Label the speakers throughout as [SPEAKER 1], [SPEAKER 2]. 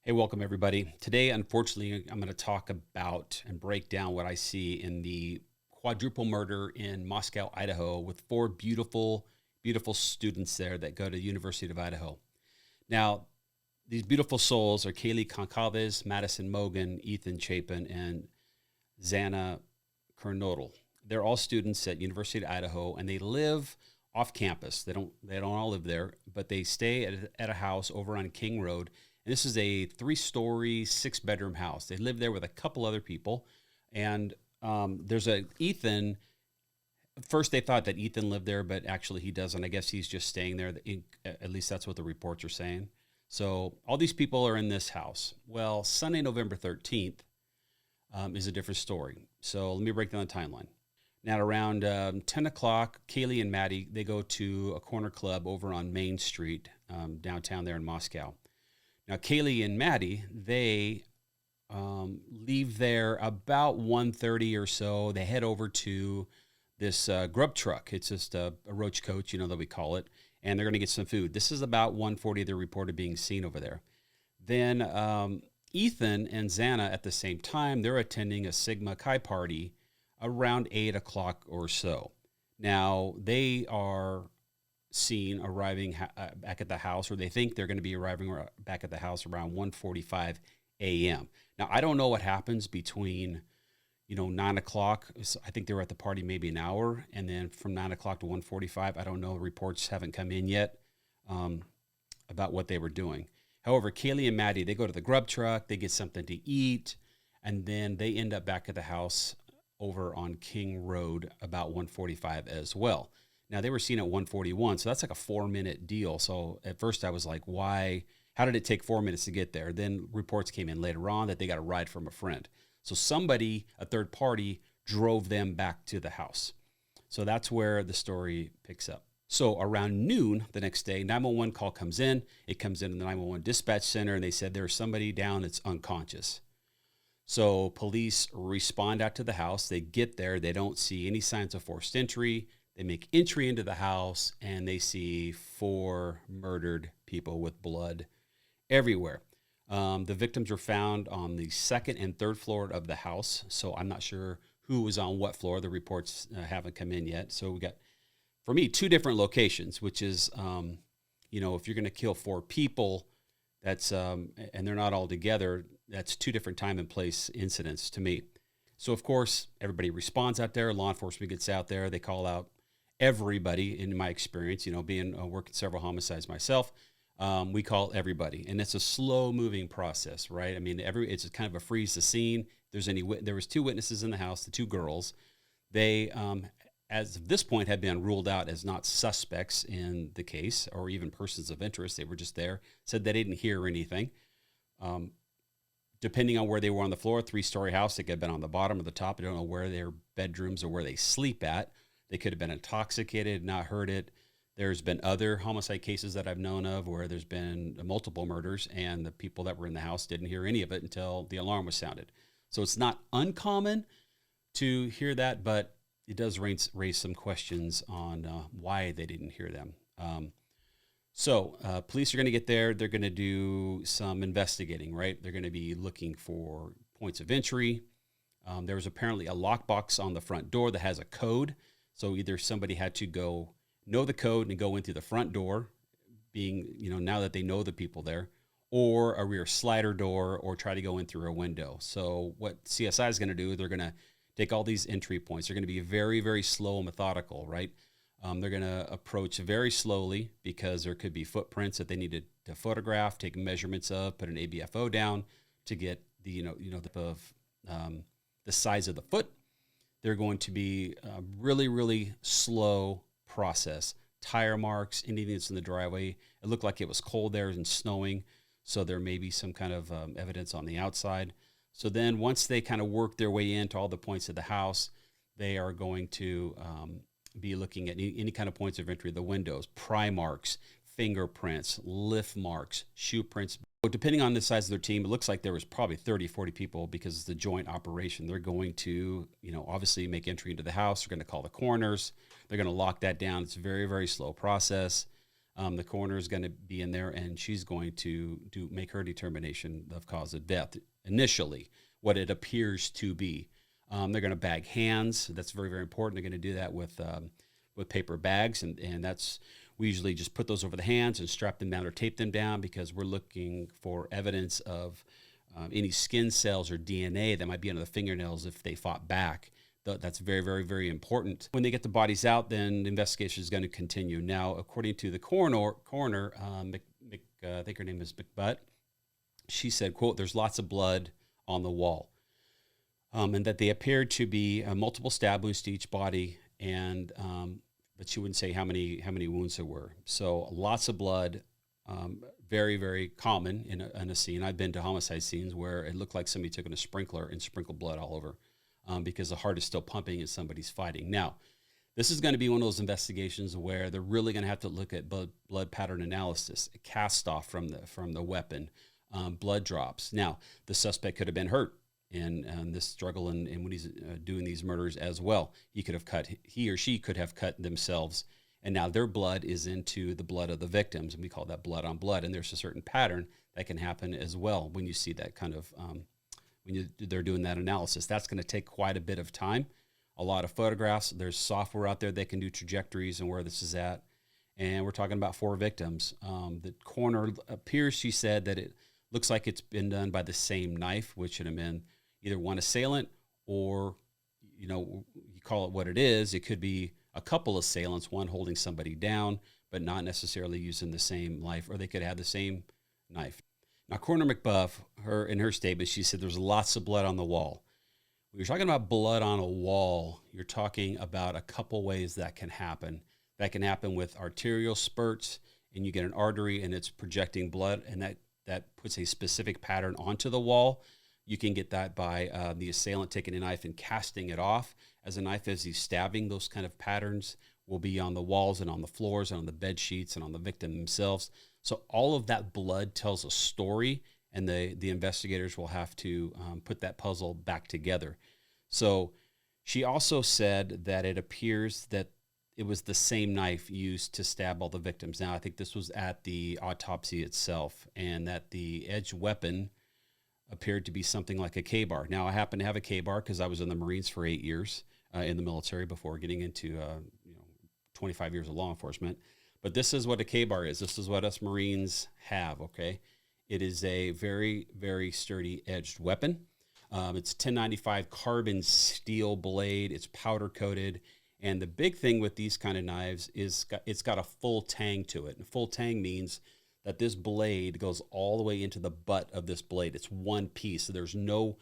[SPEAKER 1] Hey, welcome everybody. Today, unfortunately, I'm going to talk about and break down what I see in the quadruple murder in Moscow, Idaho, with four beautiful, beautiful students there that go to the University of Idaho. Now, these beautiful souls are Kaylee Concalves, Madison Mogan, Ethan Chapin, and Xana Kernodle. They're all students at University of Idaho, and they live off campus. They don't all live there, but they stay at a house over on King Road. And this is a 3-story, 6-bedroom house. They live there with a couple other people, and there's a Ethan. First, they thought that Ethan lived there, but actually he doesn't. I guess he's just staying there. At least that's what the reports are saying. So all these people are in this house. Well, Sunday, November 13th is a different story. So let me break down the timeline. Now, around 10 o'clock, Kaylee and Maddie, they go to a corner club over on Main Street, downtown there in Moscow. Now, Kaylee and Maddie, they leave there about 1:30 or so. They head over to this grub truck. It's just a roach coach, that we call it, and they're going to get some food. This is about 1:40. They're reported being seen over there. Then Ethan and Xana, at the same time, they're attending a Sigma Chi party around 8 o'clock or so. Now, they are seen arriving back at the house, or they think they're going to be arriving back at the house around 1:45 a.m. Now, I don't know what happens between, 9 o'clock. I think they were at the party maybe an hour, and then from 9 o'clock to 1:45, I don't know. Reports haven't come in yet about what they were doing. However, Kaylee and Maddie, they go to the grub truck, they get something to eat, and then they end up back at the house over on King Road about 1:45 as well. Now, they were seen at 1:41, so that's like a 4-minute deal. So at first I was like, why? How did it take 4 minutes to get there? Then reports came in later on that they got a ride from a friend. So somebody, a third party, drove them back to the house. So that's where the story picks up. So around noon the next day, 911 call comes in. It comes in the 911 dispatch center, and they said there's somebody down that's unconscious. So police respond out to the house. They get there. They don't see any signs of forced entry. They make entry into the house, and they see 4 murdered people with blood everywhere. The victims were found on the 2nd and 3rd floor of the house, so I'm not sure who was on what floor. The reports haven't come in yet. So we got, for me, 2 different locations, which is, if you're going to kill 4 people, that's and they're not all together, that's 2 different time and place incidents to me. So, of course, everybody responds out there. Law enforcement gets out there. They call out everybody, in my experience, being working several homicides myself. We call everybody, and it's a slow moving process, right? I mean, it's kind of a freeze the scene. There was 2 witnesses in the house, the 2 girls. They, as of this point, had been ruled out as not suspects in the case or even persons of interest. They were just there, said they didn't hear anything. Depending on where they were on the floor, 3-story house, they could have been on the bottom or the top. I don't know where their bedrooms or where they sleep at. They could have been intoxicated, not heard it. There's been other homicide cases that I've known of where there's been multiple murders, and the people that were in the house didn't hear any of it until the alarm was sounded. So it's not uncommon to hear that, but it does raise some questions on why they didn't hear them. So police are going to get there. They're going to do some investigating, right? They're going to be looking for points of entry. There was apparently a lockbox on the front door that has a code. So either somebody had to go know the code and go into the front door, being, now that they know the people there, or a rear slider door, or try to go in through a window. So what CSI is going to do, they're going to take all these entry points. They're going to be very, very slow and methodical, right? They're going to approach very slowly because there could be footprints that they needed to photograph, take measurements of, put an ABFO down to get the, the size of the foot. They're going to be a really, really slow process. Tire marks, anything that's in the driveway. It looked like it was cold there and snowing, so there may be some kind of evidence on the outside. So then once they kind of work their way into all the points of the house, they are going to be looking at any kind of points of entry, the windows, pry marks, fingerprints, lift marks, shoe prints. Depending on the size of their team, it looks like there was probably 30, 40 people because it's a joint operation. They're going to, obviously make entry into the house. They're going to call the coroners. They're going to lock that down. It's a very, very slow process. The coroner is going to be in there, and she's going to make her determination of cause of death initially, what it appears to be. They're going to bag hands. That's very, very important. They're going to do that with paper bags, and that's, we usually just put those over the hands and strap them down or tape them down, because we're looking for evidence of any skin cells or DNA that might be under the fingernails if they fought back. That's very, very, very important. When they get the bodies out, then the investigation is going to continue. Now, according to the coroner, I think her name is McBuff, she said, quote, "There's lots of blood on the wall," and that they appeared to be multiple stab wounds to each body, and but she wouldn't say how many wounds there were. So lots of blood, very, very common in a scene. I've been to homicide scenes where it looked like somebody took in a sprinkler and sprinkled blood all over. Because the heart is still pumping and somebody's fighting. Now, this is going to be one of those investigations where they're really going to have to look at blood pattern analysis, a cast off from the weapon, blood drops. Now, the suspect could have been hurt in this struggle and when he's doing these murders as well. He or she could have cut themselves, and now their blood is into the blood of the victims, and we call that blood on blood. And there's a certain pattern that can happen as well when you see that kind of when they're doing that analysis. That's going to take quite a bit of time, a lot of photographs. There's software out there that can do trajectories and where this is at. And we're talking about 4 victims. The coroner appears, she said, that it looks like it's been done by the same knife, which should have been either one assailant or, you call it what it is. It could be a couple assailants, one holding somebody down, but not necessarily using the same knife, or they could have the same knife. Now, Coroner McBuff, in her statement, she said there's lots of blood on the wall. When you're talking about blood on a wall, you're talking about a couple ways that can happen. That can happen with arterial spurts, and you get an artery and it's projecting blood, and that puts a specific pattern onto the wall. You can get that by the assailant taking a knife and casting it off as a knife as he's stabbing. Those kind of patterns will be on the walls and on the floors and on the bed sheets and on the victim themselves. So all of that blood tells a story, and the investigators will have to put that puzzle back together. So she also said that it appears that it was the same knife used to stab all the victims. Now, I think this was at the autopsy itself, and that the edged weapon appeared to be something like a K-bar. Now, I happen to have a K-bar because I was in the Marines for 8 years in the military before getting into 25 years of law enforcement. But this is what a K-bar is. This is what us Marines have, okay? It is a very, very sturdy edged weapon. It's 1095 carbon steel blade. It's powder coated. And the big thing with these kind of knives is it's got a full tang to it. And full tang means that this blade goes all the way into the butt of this blade. It's one piece. So there's no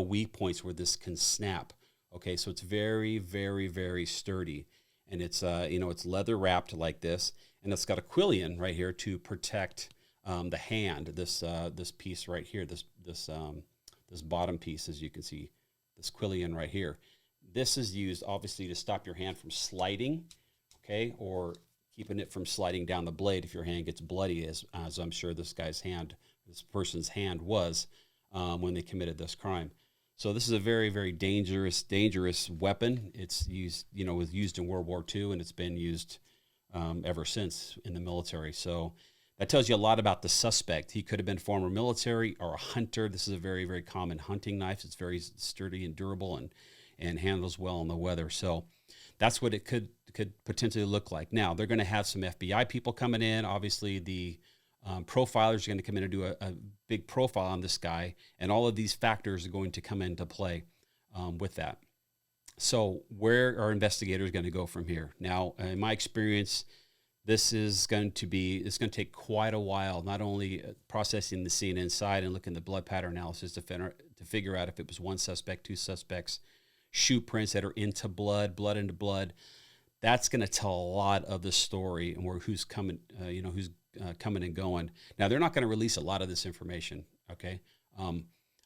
[SPEAKER 1] weak points where this can snap. Okay, so it's very, very, very sturdy. And it's it's leather wrapped like this, and it's got a quillion right here to protect the hand. This piece right here, this bottom piece, as you can see, this quillion right here. This is used obviously to stop your hand from sliding, okay, or keeping it from sliding down the blade if your hand gets bloody, as I'm sure this person's hand was when they committed this crime. So this is a very, very dangerous weapon. It's used, was used in World War II, and it's been used ever since in the military. So that tells you a lot about the suspect. He could have been former military or a hunter. This is a very, very common hunting knife. It's very sturdy and durable and handles well in the weather. So that's what it could potentially look like. Now, they're going to have some FBI people coming in. Obviously, the profilers are going to come in and do a big profile on this guy, and all of these factors are going to come into play with that. So where are investigators going to go from here? Now, in my experience, it's going to take quite a while, not only processing the scene inside and looking at the blood pattern analysis to figure out if it was one suspect, two suspects, shoe prints that are into blood into blood. That's going to tell a lot of the story and who's coming, coming and going. Now, they're not going to release a lot of this information, okay?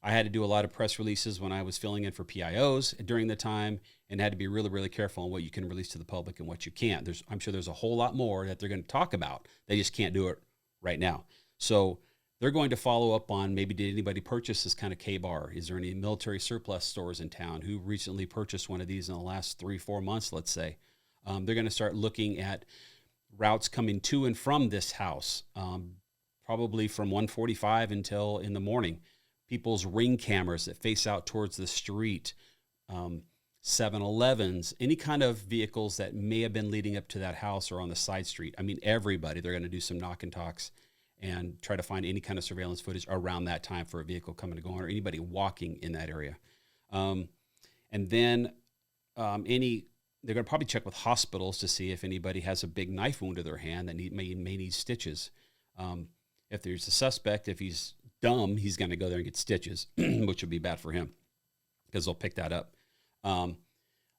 [SPEAKER 1] I had to do a lot of press releases when I was filling in for PIOs during the time, and had to be really, really careful on what you can release to the public and what you can't. I'm sure there's a whole lot more that they're going to talk about. They just can't do it right now. So they're going to follow up on, maybe did anybody purchase this kind of K-bar? Is there any military surplus stores in town who recently purchased one of these in the last 3-4 months, let's say? They're going to start looking at routes coming to and from this house, probably from 1:45 until in the morning. People's ring cameras that face out towards the street, 7-Elevens, any kind of vehicles that may have been leading up to that house or on the side street. I mean, everybody, they're going to do some knock and talks and try to find any kind of surveillance footage around that time for a vehicle coming and going or anybody walking in that area. And then they're going to probably check with hospitals to see if anybody has a big knife wound to their hand that may need stitches. If there's a suspect, if he's dumb, he's going to go there and get stitches, which would be bad for him because they'll pick that up.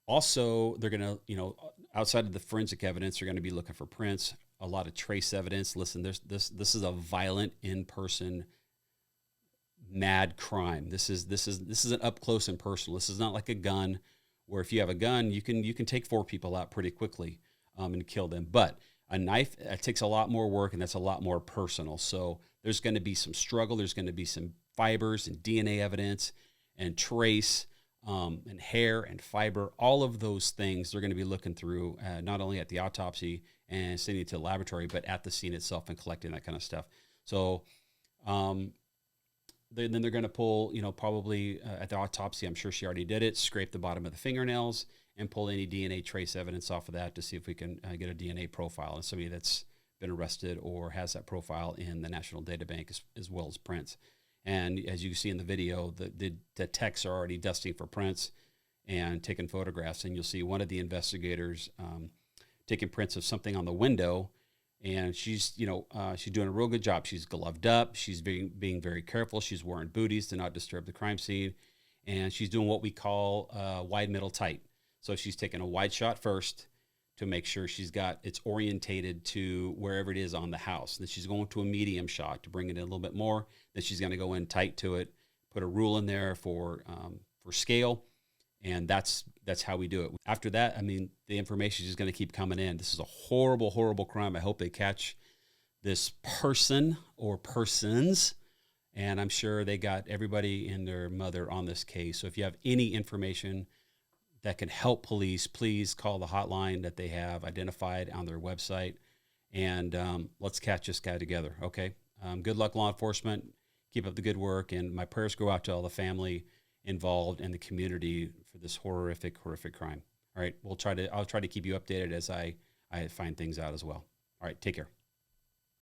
[SPEAKER 1] Also, they're going to, outside of the forensic evidence, they're going to be looking for prints, a lot of trace evidence. Listen, this is a violent in-person mad crime. This is an up close and personal. This is not like a gun where if you have a gun, you can take 4 people out pretty quickly and kill them. But a knife, it takes a lot more work, and that's a lot more personal. So there's going to be some struggle. There's going to be some fibers and DNA evidence and trace and hair and fiber. All of those things they're going to be looking through, not only at the autopsy and sending it to the laboratory, but at the scene itself and collecting that kind of stuff. So then they're going to pull, probably at the autopsy, I'm sure she already did it, scrape the bottom of the fingernails and pull any DNA trace evidence off of that to see if we can get a DNA profile on somebody that's been arrested or has that profile in the National Data Bank as well as prints. And as you see in the video, the techs are already dusting for prints and taking photographs. And you'll see one of the investigators taking prints of something on the window. And she's doing a real good job. She's gloved up. She's being very careful. She's wearing booties to not disturb the crime scene. And she's doing what we call wide, middle, tight. So she's taking a wide shot first to make sure it's orientated to wherever it is on the house. Then she's going to a medium shot to bring it in a little bit more. Then she's going to go in tight to it, put a rule in there for scale. And that's how we do it. After that, the information is just going to keep coming in. This is a horrible, horrible crime. I hope they catch this person or persons. And I'm sure they got everybody and their mother on this case. So if you have any information that can help police, please call the hotline that they have identified on their website. And let's catch this guy together, okay? Good luck, law enforcement. Keep up the good work. And my prayers go out to all the family involved in the community for this horrific crime. All right, I'll try to keep you updated as I find things out as well. All right, take care.